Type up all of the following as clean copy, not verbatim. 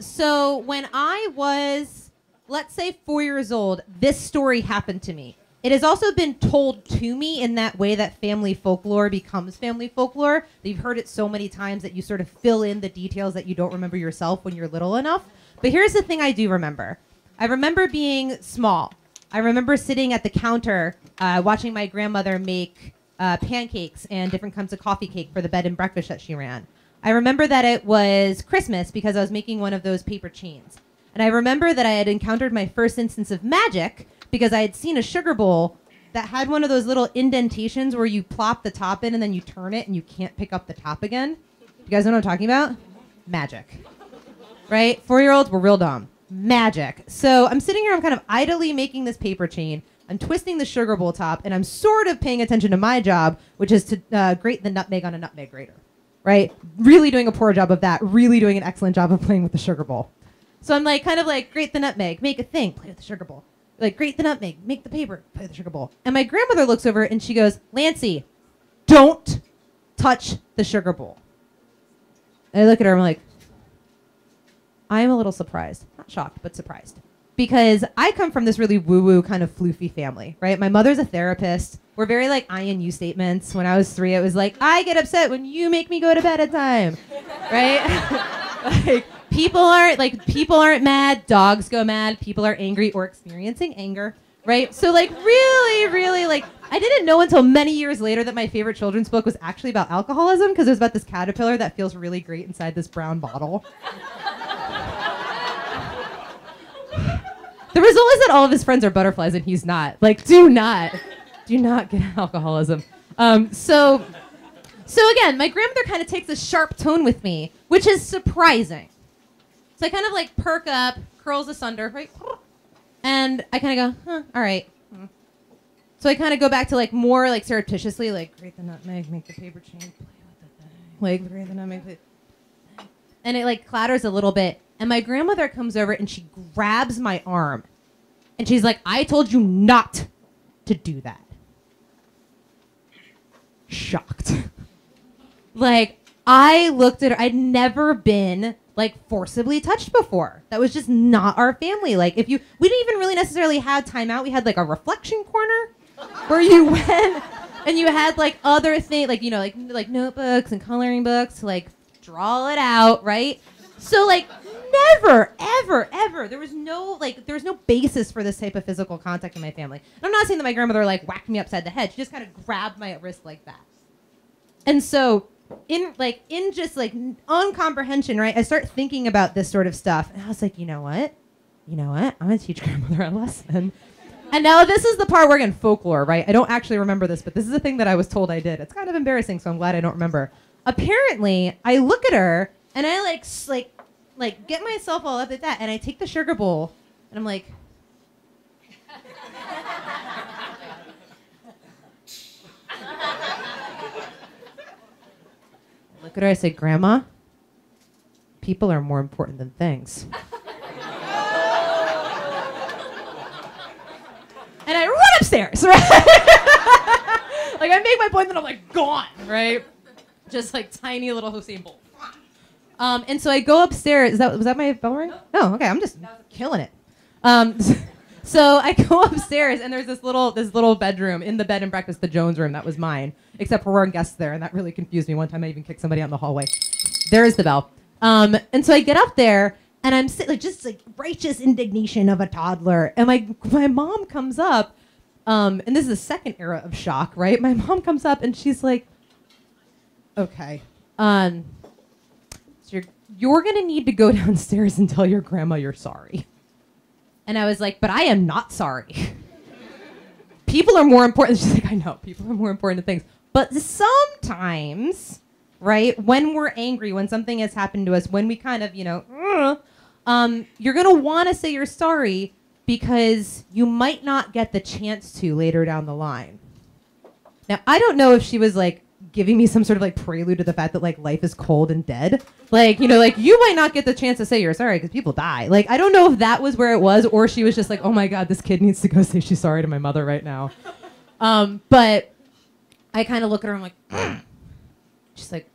So when I was, let's say, 4 years old, this story happened to me. It has also been told to me in that way that family folklore becomes family folklore. That you've heard it so many times that you sort of fill in the details that you don't remember yourself when you're little enough. But here's the thing I do remember. I remember being small. I remember sitting at the counter watching my grandmother make pancakes and different kinds of coffee cake for the bed and breakfast that she ran. I remember that it was Christmas because I was making one of those paper chains. And I remember that I had encountered my first instance of magic because I had seen a sugar bowl that had one of those little indentations where you plop the top in and then you turn it and you can't pick up the top again. You guys know what I'm talking about? Magic. Right? 4-year-olds were real dumb. Magic. So I'm sitting here, I'm kind of idly making this paper chain. I'm twisting the sugar bowl top, and I'm sort of paying attention to my job, which is to grate the nutmeg on a nutmeg grater. Right? Really doing a poor job of that. Really doing an excellent job of playing with the sugar bowl. So I'm like, kind of like, grate the nutmeg, make a thing, play with the sugar bowl. Like, grate the nutmeg, make the paper, play with the sugar bowl. And my grandmother looks over and she goes, Lansie, don't touch the sugar bowl. And I look at her and I'm like, I am a little surprised. Not shocked, but surprised. Because I come from this really woo-woo kind of floofy family, right? My mother's a therapist. We're very like I and you statements. When I was 3, it was like, I get upset when you make me go to bed at time, right? Like, people aren't mad, dogs go mad, people are angry or experiencing anger, right? So like really, like, I didn't know until many years later that my favorite children's book was actually about alcoholism because it was about this caterpillar that feels really great inside this brown bottle. The result is that all of his friends are butterflies and he's not. Like, do not get alcoholism. So again, my grandmother kind of takes a sharp tone with me, which is surprising. So I kind of like perk up, curls asunder, right? And I kind of go, all right. So I kind of go back to like more like surreptitiously, like grate the nutmeg, make the paper chain, play with the thing. Like grate the nutmeg, play. And it like clatters a little bit. And my grandmother comes over and she grabs my arm. And she's like, I told you not to do that. Shocked. Like, I looked at her. I'd never been like forcibly touched before. That was just not our family. Like, we didn't even really necessarily have time out. We had like a reflection corner where you went and you had like other things, like, you know, like notebooks and coloring books to like draw it out, right? So like never, ever, there was no basis for this type of physical contact in my family. And I'm not saying that my grandmother like whacked me upside the head. She just kind of grabbed my wrist like that. And so in just like uncomprehension, right? I start thinking about this sort of stuff. And I was like, you know what? I'm gonna teach grandmother a lesson. And now this is the part where, again, folklore, right? I don't actually remember this, but this is the thing that I was told I did. It's kind of embarrassing, so I'm glad I don't remember. Apparently, I look at her and I like get myself all up at that, and I take the sugar bowl and I'm like, look at her, I say, Grandma, people are more important than things. And I run upstairs, right? Like, I make my point, then I'm like, gone, right? Just like tiny little Usain Bolt. And so I go upstairs. Was that my bell ring? Oh, okay. I'm just killing it. So I go upstairs, and there's this little bedroom in the bed and breakfast, the Jones room. That was mine, except for weren't guests there, and that really confused me. One time I even kicked somebody out in the hallway. There is the bell. And so I get up there, and I'm sitting just like righteous indignation of a toddler. And my mom comes up, and this is the second era of shock, right? My mom comes up, and she's like, okay, so you're going to need to go downstairs and tell your grandma you're sorry. And I was like, but I am not sorry. People are more important. She's like, I know, people are more important than things. But sometimes, right, when we're angry, when something has happened to us, when we kind of, you're going to want to say you're sorry because you might not get the chance to later down the line. Now, I don't know if she was like giving me some sort of like prelude to the fact that like life is cold and dead. Like, like you might not get the chance to say you're sorry because people die. Like, I don't know if that was where it was, or she was just like, oh my God, this kid needs to go say she's sorry to my mother right now. But I kind of look at her and I'm like, she's like,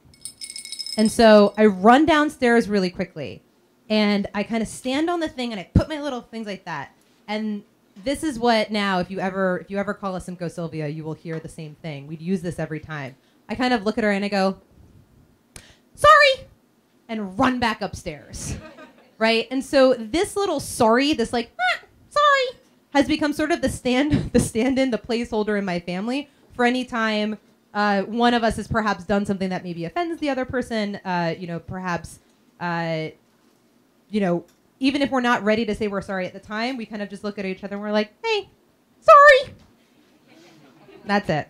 and so I run downstairs really quickly. And I kind of stand on the thing and I put my little things like that. And this is what now, if you ever call us Simcoe Sylvia, you will hear the same thing. We'd use this every time. I kind of look at her and I go, sorry, and run back upstairs, right? And so this little sorry, this like, sorry, has become sort of the stand-in, the placeholder in my family for any time one of us has perhaps done something that maybe offends the other person, perhaps, even if we're not ready to say we're sorry at the time, we kind of just look at each other and we're like, hey, sorry. That's it.